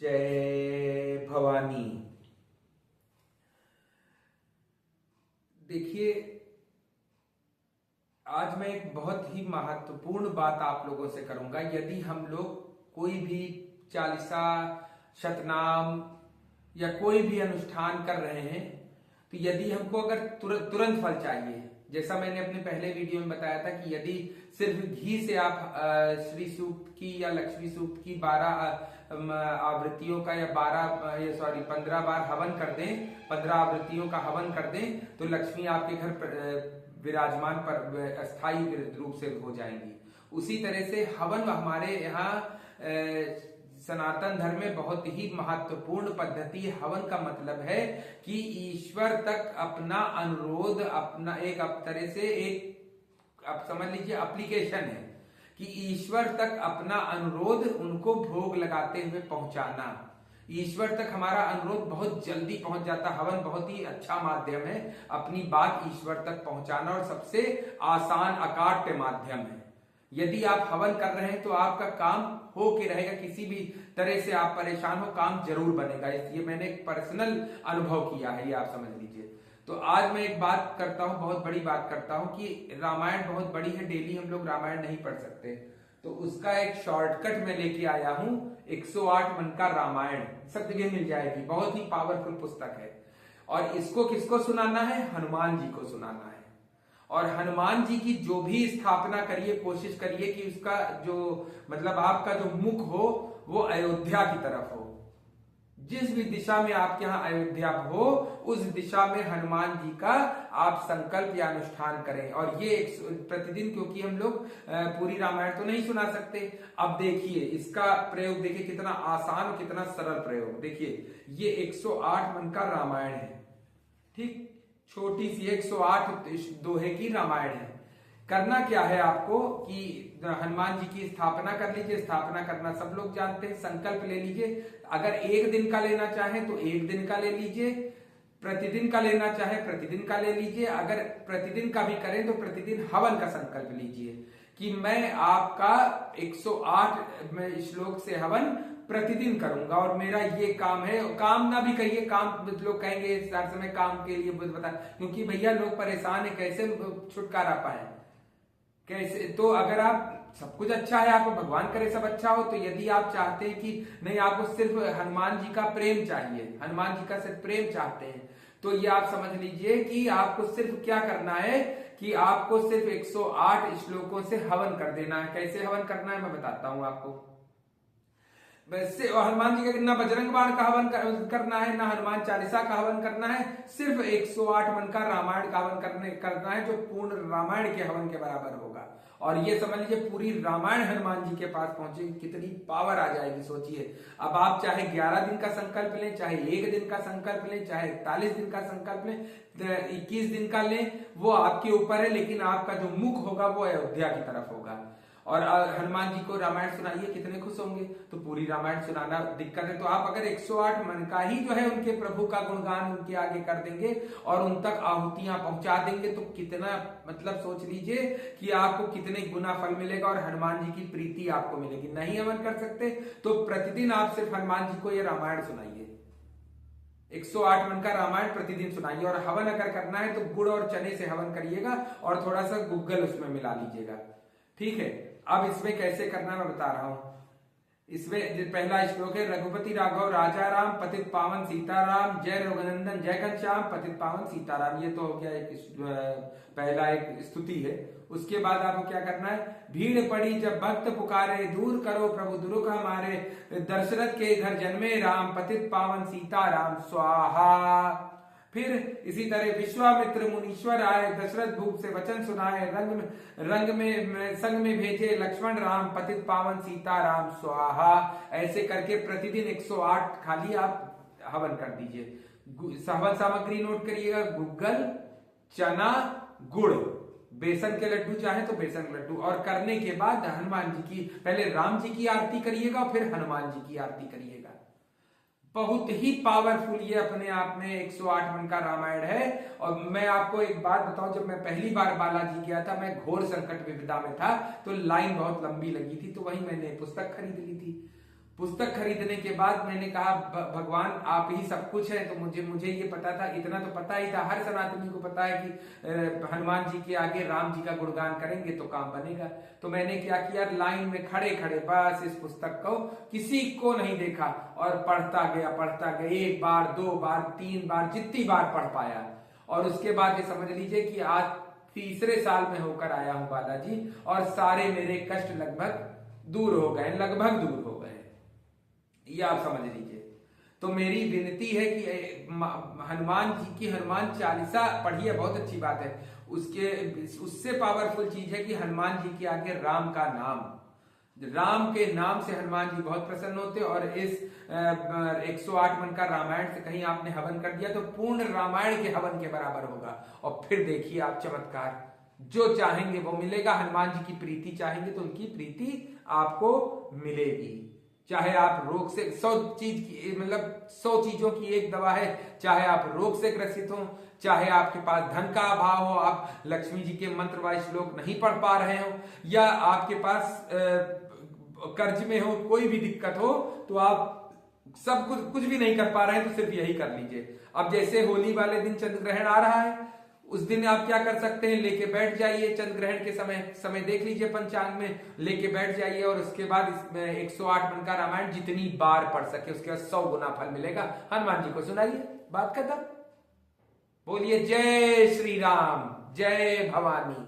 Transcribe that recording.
जय भवानी। देखिए, आज मैं एक बहुत ही महत्वपूर्ण बात आप लोगों से करूंगा। यदि हम लोग कोई भी चालीसा, शतनाम या कोई भी अनुष्ठान कर रहे हैं, तो यदि हमको अगर तुरंत फल चाहिए, जैसा मैंने अपने पहले वीडियो में बताया था कि यदि सिर्फ घी से आप श्री सूक्त की या लक्ष्मी सूक्त की 12 आवृत्तियों का या 15 बार हवन कर दें, 15 आवृत्तियों का हवन कर दें, तो लक्ष्मी आपके घर विराजमान पर अस्थायी रूप से हो जाएंगी। उसी तरह से हवन हमारे यहाँ सनातन धर्म में बहुत ही महत्वपूर्ण पद्धति है। हवन का मतलब है कि ईश्वर तक अपना अनुरोध, अपना एक तरह से एक आप समझ लीजिए एप्लीकेशन है कि ईश्वर तक अपना अनुरोध उनको भोग लगाते हुए पहुंचाना। ईश्वर तक हमारा अनुरोध बहुत जल्दी पहुंच जाता। हवन बहुत ही अच्छा माध्यम है अपनी बात ईश्वर तक पहुंचाना और सबसे आसान अकाट्य माध्यम है। यदि आप हवन कर रहे हैं तो आपका काम हो के रहेगा, किसी भी तरह से आप परेशान हो, काम जरूर बनेगा। इसलिए मैंने एक पर्सनल अनुभव किया है, ये आप समझ लीजिए। तो आज मैं एक बात करता हूं, बहुत बड़ी बात करता हूं कि रामायण बहुत बड़ी है, डेली हम लोग रामायण नहीं पढ़ सकते, तो उसका एक शॉर्टकट मैं लेके आया हूं। 108 मन का रामायण सब जगह मिल जाएगी, बहुत ही पावरफुल पुस्तक है। और इसको किसको सुनाना है? हनुमान जी को सुनाना है। और हनुमान जी की जो भी स्थापना करिए, कोशिश करिए कि उसका जो मतलब आपका जो मुख हो वो अयोध्या की तरफ हो। जिस भी दिशा में आपके यहाँ अयोध्या हो, उस दिशा में हनुमान जी का आप संकल्प या अनुष्ठान करें। और ये प्रतिदिन, क्योंकि हम लोग पूरी रामायण तो नहीं सुना सकते। अब देखिए इसका प्रयोग, देखिए कितना आसान और कितना सरल प्रयोग। देखिए ये 108 मन का रामायण है, ठीक, छोटी सी 108 दोहे की रामायण है। करना क्या है आपको कि हनुमान जी की स्थापना कर लीजिए। स्थापना करना सब लोग जानते हैं। संकल्प ले लीजिए। अगर एक दिन का लेना चाहे तो एक दिन का ले लीजिए, प्रतिदिन का लेना चाहे प्रतिदिन का ले लीजिए। अगर प्रतिदिन का भी करें तो प्रतिदिन हवन का संकल्प लीजिए कि मैं आपका 108 श्लोक से हवन प्रतिदिन करूंगा और मेरा ये काम है। काम ना भी कहिए, काम लोग कहेंगे हर समय काम के लिए बता, क्योंकि भैया लोग परेशान है, कैसे छुटकारा पाए, कैसे। तो अगर आप सब कुछ अच्छा है, आपको भगवान करे सब अच्छा हो, तो यदि आप चाहते हैं कि नहीं, आपको सिर्फ हनुमान जी का प्रेम चाहिए, हनुमान जी का सिर्फ प्रेम चाहते हैं, तो ये आप समझ लीजिए कि आपको सिर्फ क्या करना है कि आपको सिर्फ 108 श्लोकों से हवन कर देना है। कैसे हवन करना है मैं बताता हूं आपको। वैसे हनुमान जी का ना बजरंग बाण का हवन करना है, ना हनुमान चालीसा का हवन करना है, सिर्फ 108 मन का रामायण का हवन करना है, जो पूर्ण रामायण के हवन के बराबर होगा। और ये समझ लीजिए पूरी रामायण हनुमान जी के पास पहुंचेगी, कितनी पावर आ जाएगी सोचिए। अब आप चाहे 11 दिन का संकल्प लें, चाहे 1 दिन का संकल्प लें, चाहे 41 दिन का संकल्प लें, 21 दिन का लें, वो आपके ऊपर है, लेकिन आपका जो मुख होगा वो अयोध्या की तरफ होगा। और हनुमान जी को रामायण सुनाइए, कितने खुश होंगे। तो पूरी रामायण सुनाना दिक्कत है, तो आप अगर 108 मन का ही जो है उनके प्रभु का गुणगान उनके आगे कर देंगे और उन तक आहुतियां पहुंचा देंगे, तो कितना मतलब सोच लीजिए कि आपको कितने गुना फल मिलेगा और हनुमान जी की प्रीति आपको मिलेगी। नहीं हवन कर सकते तो प्रतिदिन आप सिर्फ हनुमान जी को ये रामायण सुनाइए, 108 मन का रामायण प्रतिदिन सुनाइए। और हवन अगर करना है तो गुड़ और चने से हवन करिएगा और थोड़ा सा गुग्गल उसमें मिला लीजिएगा, ठीक है। अब इसमें कैसे करना मैं बता रहा हूं। इसमें पहला श्लोक है, रघुपति राघव राजा राम, पतित पावन सीताराम, जय रघुनंदन जय घनश्याम, पतित पावन सीताराम। ये तो हो गया एक पहला एक स्तुति है। उसके बाद आपको क्या करना है, भीड़ पड़ी जब भक्त पुकारे, दूर करो प्रभु दुरुख हमारे, दशरथ के घर जन्मे राम, पतित पावन सीताराम स्वाहा। फिर इसी तरह विश्वामित्र मुनीश्वर आए, दशरथ भूप से वचन सुनाए, रंग में संग में भेजे लक्ष्मण राम, पतित पावन सीताराम स्वाहा। ऐसे करके प्रतिदिन 108 खाली आप हवन कर दीजिए। हवन सामग्री नोट करिएगा, गुग्गल, चना, गुड़, बेसन के लड्डू चाहे तो बेसन के लड्डू। और करने के बाद हनुमान जी की, पहले राम जी की आरती करिएगा फिर हनुमान जी की आरती करिएगा। बहुत ही पावरफुल ये अपने आप में 108 मन का रामायण है। और मैं आपको एक बात बताऊं, जब मैं पहली बार बालाजी गया था, मैं घोर संकट विपदा में था, तो लाइन बहुत लंबी लगी थी, तो वहीं मैंने पुस्तक खरीद ली थी। पुस्तक खरीदने के बाद मैंने कहा भगवान आप ही सब कुछ है, तो मुझे ये पता था, इतना तो पता ही था, हर सनातनी को पता है कि हनुमान जी के आगे राम जी का गुणगान करेंगे तो काम बनेगा। तो मैंने क्या किया, लाइन में खड़े खड़े बस इस पुस्तक को किसी को नहीं देखा और पढ़ता गया, एक बार, दो बार, तीन बार, जितनी बार पढ़ पाया। और उसके बाद ये समझ लीजिए कि आज तीसरे साल में होकर आया हूं बालाजी, और सारे मेरे कष्ट लगभग दूर हो गए, लगभग दूर हो गए, ये आप समझ लीजिए। तो मेरी विनती है कि हनुमान जी की हनुमान चालीसा पढ़िए, बहुत अच्छी बात है। उससे पावरफुल चीज है कि हनुमान जी के आगे राम का नाम, राम के नाम से हनुमान जी बहुत प्रसन्न होते। और इस 108 मन का रामायण से कहीं आपने हवन कर दिया तो पूर्ण रामायण के हवन के बराबर होगा। और फिर देखिए आप चमत्कार, जो चाहेंगे वो मिलेगा। हनुमान जी की प्रीति चाहेंगे तो उनकी प्रीति आपको मिलेगी। चाहे आप रोग से 100 चीजों की एक दवा है, चाहे आप रोग से ग्रसित हो, चाहे आपके पास धन का अभाव हो, आप लक्ष्मी जी के मंत्र वाले श्लोक नहीं पढ़ पा रहे हो, या आपके पास कर्ज में हो, कोई भी दिक्कत हो, तो आप सब कुछ भी नहीं कर पा रहे हैं तो सिर्फ यही कर लीजिए। अब जैसे होली वाले दिन चंद्र ग्रहण आ रहा है, उस दिन आप क्या कर सकते हैं, लेके बैठ जाइए, चंद्र ग्रहण के समय देख लीजिए पंचांग में, लेके बैठ जाइए और उसके बाद इसमें 108 मन का रामायण जितनी बार पढ़ सके उसके बाद 100 गुना फल मिलेगा। हनुमान जी को सुनाइए, बात खत्म। बोलिए जय श्री राम, जय भवानी।